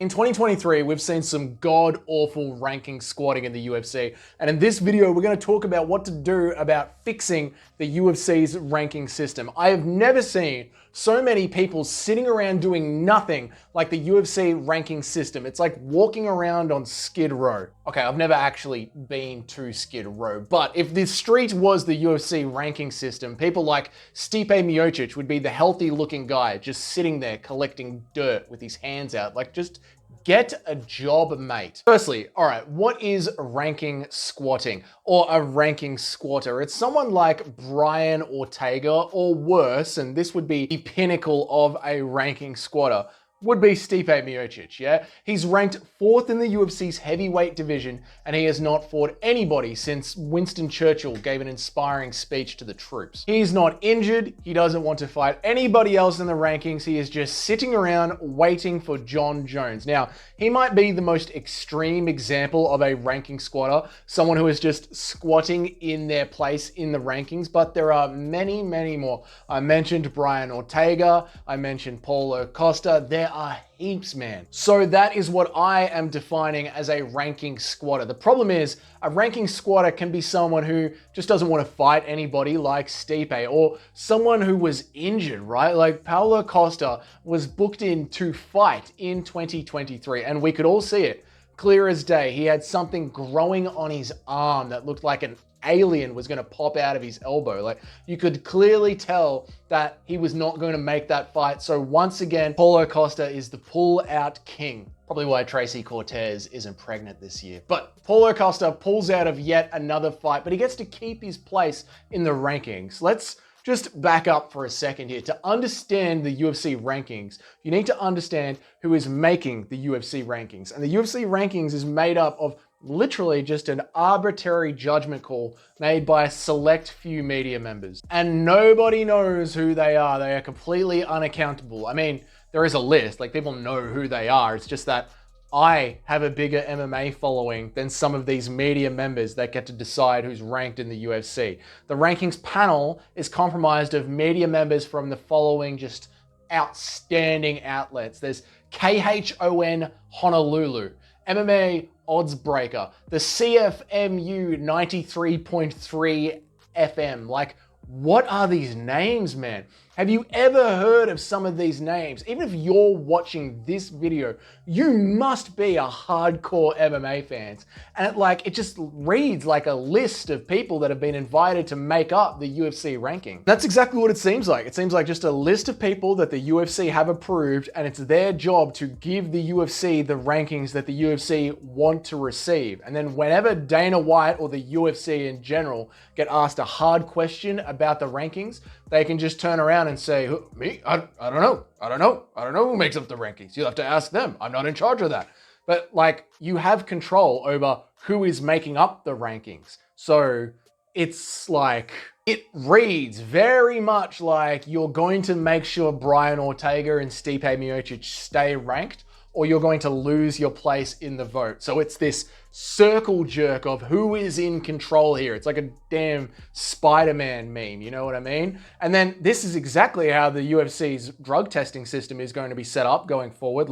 In 2023, we've seen some god-awful ranking squatting in the UFC, and in this video, we're going to talk about what to do about fixing the UFC's ranking system. I have never seen so many people sitting around doing nothing like the UFC ranking system. It's like walking around on Skid Row. Okay, I've never actually been to Skid Row, but if the street was the UFC ranking system, people like Stipe Miocic would be the healthy-looking guy just sitting there collecting dirt with his hands out, like just get a job, mate. Firstly, all right, what is ranking squatting or a ranking squatter? It's someone like Brian Ortega or worse, and this would be the pinnacle of a ranking squatter, would be Stipe Miocic, yeah? He's ranked 4th in the UFC's heavyweight division, and he has not fought anybody since Winston Churchill gave an inspiring speech to the troops. He's not injured, he doesn't want to fight anybody else in the rankings, he is just sitting around waiting for John Jones. Now, he might be the most extreme example of a ranking squatter, someone who is just squatting in their place in the rankings, but there are many, many more. I mentioned Brian Ortega, I mentioned Paulo Costa, there are heaps, man. So that is what I am defining as a ranking squatter. The problem is a ranking squatter can be someone who just doesn't want to fight anybody like Stipe, or someone who was injured, right? Like Paulo Costa was booked in to fight in 2023 and we could all see it clear as day. He had something growing on his arm that looked like an alien was going to pop out of his elbow. Like you could clearly tell that he was not going to make that fight. So once again, Paulo Costa is the pull-out king. Probably why Tracy Cortez isn't pregnant this year. But Paulo Costa pulls out of yet another fight, but he gets to keep his place in the rankings. Let's just back up for a second here. To understand the UFC rankings, you need to understand who is making the UFC rankings. And the UFC rankings is made up of literally just an arbitrary judgment call made by a select few media members. And nobody knows who they are. They are completely unaccountable. I mean, there is a list, like people know who they are. It's just that I have a bigger MMA following than some of these media members that get to decide who's ranked in the UFC. The rankings panel is comprised of media members from the following just outstanding outlets. There's KHON Honolulu, MMA Odds Breaker, the CFMU 93.3 FM. Like, what are these names, man? Have you ever heard of some of these names? Even if you're watching this video, you must be a hardcore MMA fans. And it just reads like a list of people that have been invited to make up the UFC ranking. That's exactly what it seems like. It seems like just a list of people that the UFC have approved, and it's their job to give the UFC the rankings that the UFC want to receive. And then whenever Dana White or the UFC in general get asked a hard question about the rankings, they can just turn around and say, me? I don't know. I don't know who makes up the rankings. You'll have to ask them. I'm not in charge of that. But you have control over who is making up the rankings. So it's it reads very much like you're going to make sure Brian Ortega and Stipe Miocic stay ranked, or you're going to lose your place in the vote. So it's this circle jerk of who is in control here. It's like a damn Spider-Man meme, you know what I mean? And then this is exactly how the UFC's drug testing system is going to be set up going forward.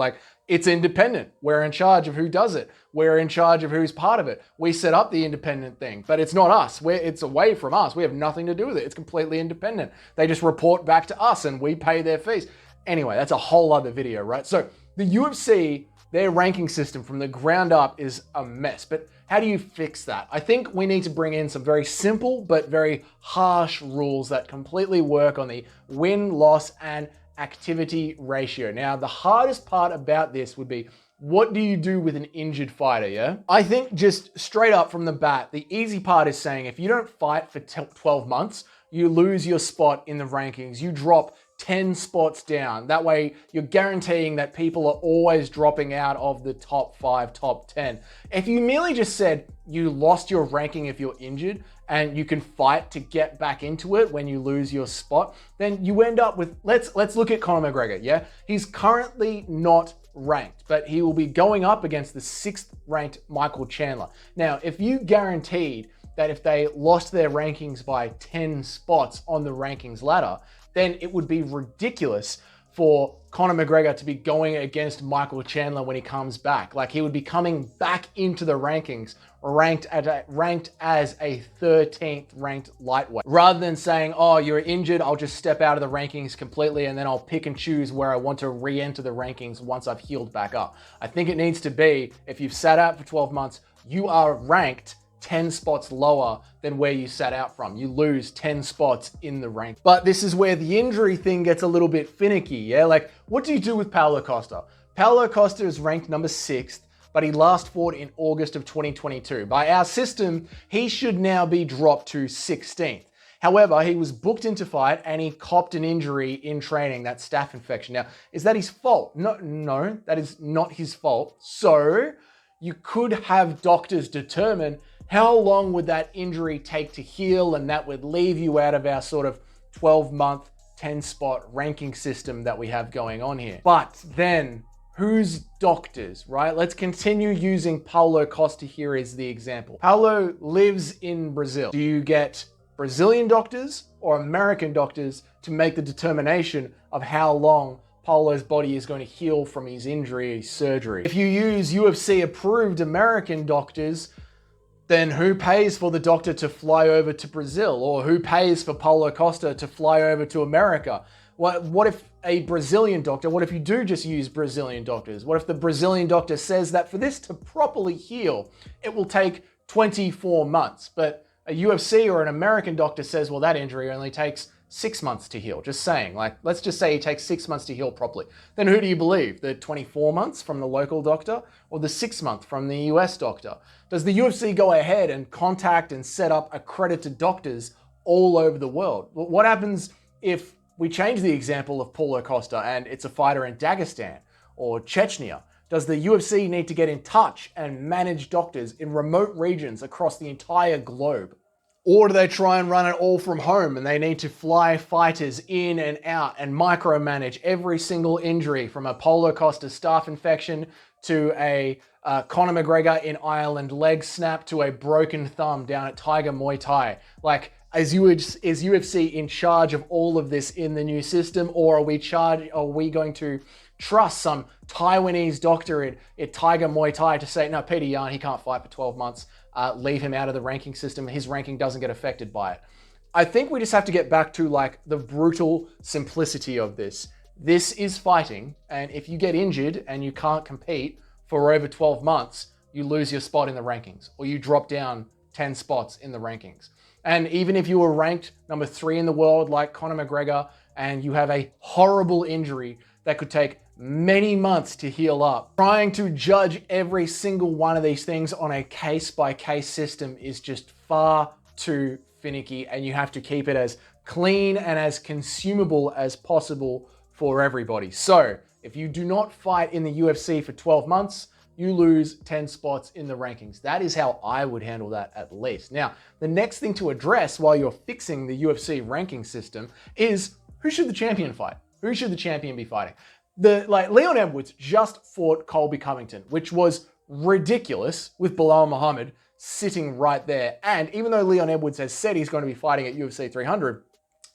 It's independent. We're in charge of who does it. We're in charge of who's part of it. We set up the independent thing, but it's not us. It's away from us. We have nothing to do with it. It's completely independent. They just report back to us and we pay their fees. Anyway, that's a whole other video, right? So the UFC, their ranking system from the ground up is a mess, but how do you fix that? I think we need to bring in some very simple but very harsh rules that completely work on the win-loss and activity ratio. Now, the hardest part about this would be, what do you do with an injured fighter, yeah? I think just straight up from the bat, the easy part is saying if you don't fight for 12 months, you lose your spot in the rankings. You drop 10 spots down. That way you're guaranteeing that people are always dropping out of the top 5, top 10. If you merely just said you lost your ranking if you're injured and you can fight to get back into it when you lose your spot, then you end up with, let's look at Conor McGregor, yeah? He's currently not ranked, but he will be going up against the 6th ranked Michael Chandler. Now, if you guaranteed that if they lost their rankings by 10 spots on the rankings ladder, then it would be ridiculous for Conor McGregor to be going against Michael Chandler when he comes back. Like, he would be coming back into the rankings ranked as a 13th ranked lightweight, rather than saying, oh, you're injured, I'll just step out of the rankings completely and then I'll pick and choose where I want to re-enter the rankings once I've healed back up. I think it needs to be, if you've sat out for 12 months, you are ranked 10 spots lower than where you sat out from. You lose 10 spots in the rank. But this is where the injury thing gets a little bit finicky, yeah? Like, what do you do with Paulo Costa? Paulo Costa is ranked number 6th, but he last fought in August of 2022. By our system, he should now be dropped to 16th. However, he was booked into fight and he copped an injury in training, that staph infection. Now, is that his fault? No, that is not his fault. So you could have doctors determine how long would that injury take to heal, and that would leave you out of our sort of 12-month, 10-spot ranking system that we have going on here. But then, whose doctors, right? Let's continue using Paulo Costa here as the example. Paulo lives in Brazil. Do you get Brazilian doctors or American doctors to make the determination of how long Paulo's body is going to heal from his injury, his surgery? If you use UFC-approved American doctors, then who pays for the doctor to fly over to Brazil? Or who pays for Paulo Costa to fly over to America? What if a Brazilian doctor, what if you do just use Brazilian doctors? What if the Brazilian doctor says that for this to properly heal, it will take 24 months, but a UFC or an American doctor says, well, that injury only takes 6 months to heal. Just saying, like, let's just say it takes 6 months to heal properly. Then who do you believe? The 24 months from the local doctor or the 6 month from the US doctor? Does the UFC go ahead and contact and set up accredited doctors all over the world? What happens if we change the example of Paulo Costa and it's a fighter in Dagestan or Chechnya? Does the UFC need to get in touch and manage doctors in remote regions across the entire globe? Or do they try and run it all from home and they need to fly fighters in and out and micromanage every single injury, from a Paulo Costa staph infection to a Conor McGregor in Ireland leg snap to a broken thumb down at Tiger Muay Thai? Like, is UFC in charge of all of this in the new system, or are we going to trust some Taiwanese doctor at Tiger Muay Thai to say, no, Peter Yan, he can't fight for 12 months. Leave him out of the ranking system. His ranking doesn't get affected by it. I think we just have to get back to like the brutal simplicity of this. This is fighting, and if you get injured and you can't compete for over 12 months, you lose your spot in the rankings, or you drop down 10 spots in the rankings. And even if you were ranked number 3 in the world like Conor McGregor, and you have a horrible injury that could take many months to heal up, trying to judge every single one of these things on a case-by-case system is just far too finicky, and you have to keep it as clean and as consumable as possible for everybody. So if you do not fight in the UFC for 12 months, you lose 10 spots in the rankings. That is how I would handle that, at least. Now, the next thing to address while you're fixing the UFC ranking system is, who should the champion fight? Who should the champion be fighting? Leon Edwards just fought Colby Covington, which was ridiculous, with Belal Muhammad sitting right there. And even though Leon Edwards has said he's going to be fighting at UFC 300,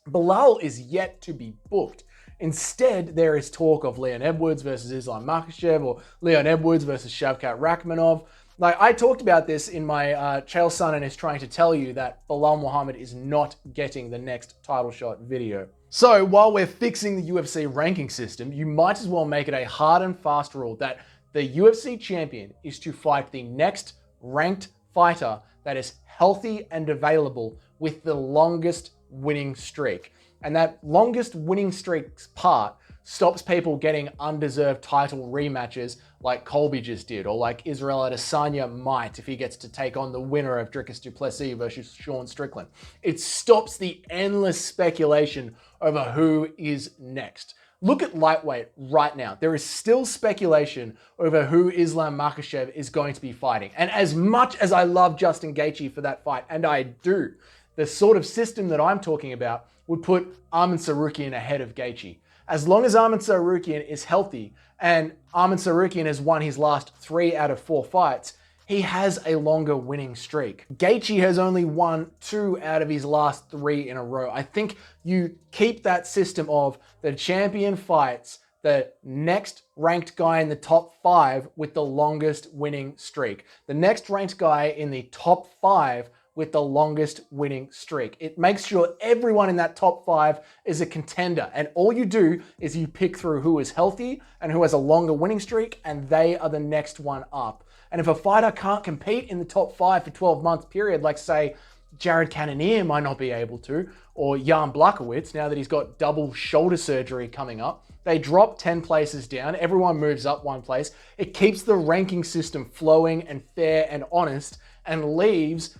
Belal is yet to be booked. Instead, there is talk of Leon Edwards versus Islam Makhachev, or Leon Edwards versus Shavkat Rakhmonov. Like, I talked about this in my Chael Sonnen is trying to tell you that Belal Muhammad is not getting the next title shot video. So while we're fixing the UFC ranking system, you might as well make it a hard and fast rule that the UFC champion is to fight the next ranked fighter that is healthy and available with the longest winning streak. And that longest winning streak's part stops people getting undeserved title rematches like Colby just did, or like Israel Adesanya might if he gets to take on the winner of Dricus du Plessis versus Sean Strickland. It stops the endless speculation over who is next. Look at lightweight right now. There is still speculation over who Islam Makhachev is going to be fighting. And as much as I love Justin Gaethje for that fight, and I do, the sort of system that I'm talking about would put Arman Tsarukyan ahead of Gaethje. As long as Arman Tsarukyan is healthy, and Arman Tsarukyan has won his last 3 out of 4 fights, he has a longer winning streak. Gaethje has only won 2 out of his last 3 in a row. I think you keep that system of the champion fights the next ranked guy in the top 5 with the longest winning streak. The next ranked guy in the top 5 with the longest winning streak. It makes sure everyone in that top 5 is a contender. And all you do is you pick through who is healthy and who has a longer winning streak, and they are the next one up. And if a fighter can't compete in the top 5 for 12-month period, like say Jared Cannonier might not be able to, or Jan Blachowicz, now that he's got double shoulder surgery coming up, they drop 10 places down, everyone moves up 1 place. It keeps the ranking system flowing and fair and honest, and leaves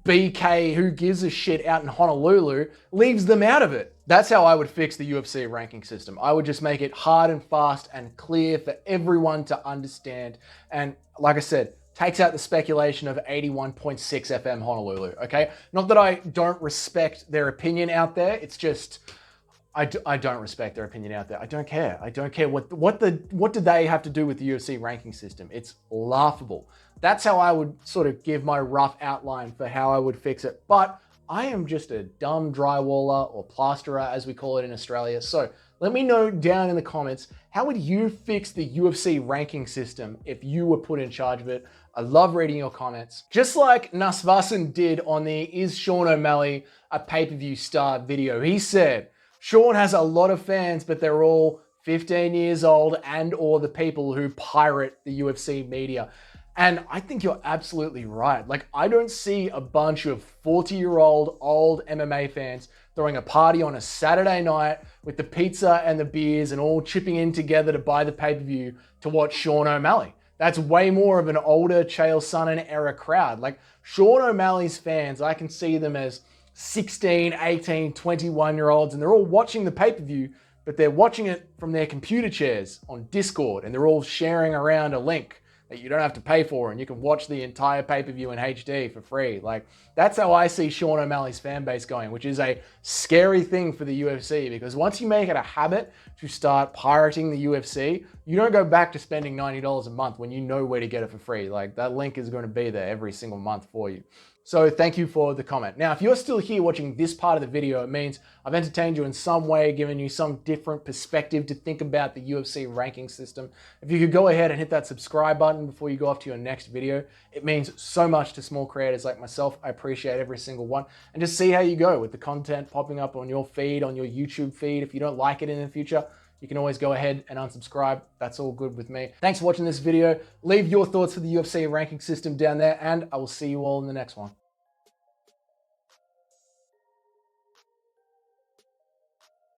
BK, who gives a shit, out in Honolulu, leaves them out of it. That's how I would fix the UFC ranking system. I would just make it hard and fast and clear for everyone to understand. And like I said, takes out the speculation of 81.6 FM Honolulu, okay? Not that I don't respect their opinion out there, it's just, I don't respect their opinion out there. I don't care. I don't care what do they have to do with the UFC ranking system. It's laughable. That's how I would sort of give my rough outline for how I would fix it. But I am just a dumb drywaller, or plasterer as we call it in Australia. So let me know down in the comments, how would you fix the UFC ranking system if you were put in charge of it? I love reading your comments. Just like Nasvasan did on the Is Sean O'Malley a pay-per-view star video. He said, Sean has a lot of fans, but they're all 15 years old and or the people who pirate the UFC media. And I think you're absolutely right. Like, I don't see a bunch of 40-year-old old MMA fans throwing a party on a Saturday night with the pizza and the beers and all chipping in together to buy the pay-per-view to watch Sean O'Malley. That's way more of an older Chael Sonnen era crowd. Like, Sean O'Malley's fans, I can see them as 16, 18, 21-year-olds, and they're all watching the pay-per-view, but they're watching it from their computer chairs on Discord, and they're all sharing around a link that you don't have to pay for, and you can watch the entire pay-per-view in HD for free. Like, that's how I see Sean O'Malley's fan base going, which is a scary thing for the UFC, because once you make it a habit to start pirating the UFC, you don't go back to spending $90 a month when you know where to get it for free. Like, that link is going to be there every single month for you. So thank you for the comment. Now, if you're still here watching this part of the video, it means I've entertained you in some way, given you some different perspective to think about the UFC ranking system. If you could go ahead and hit that subscribe button before you go off to your next video, it means so much to small creators like myself. I appreciate every single one. And just see how you go with the content popping up on your feed, on your YouTube feed. If you don't like it in the future, you can always go ahead and unsubscribe. That's all good with me. Thanks for watching this video. Leave your thoughts for the UFC ranking system down there, and I will see you all in the next one.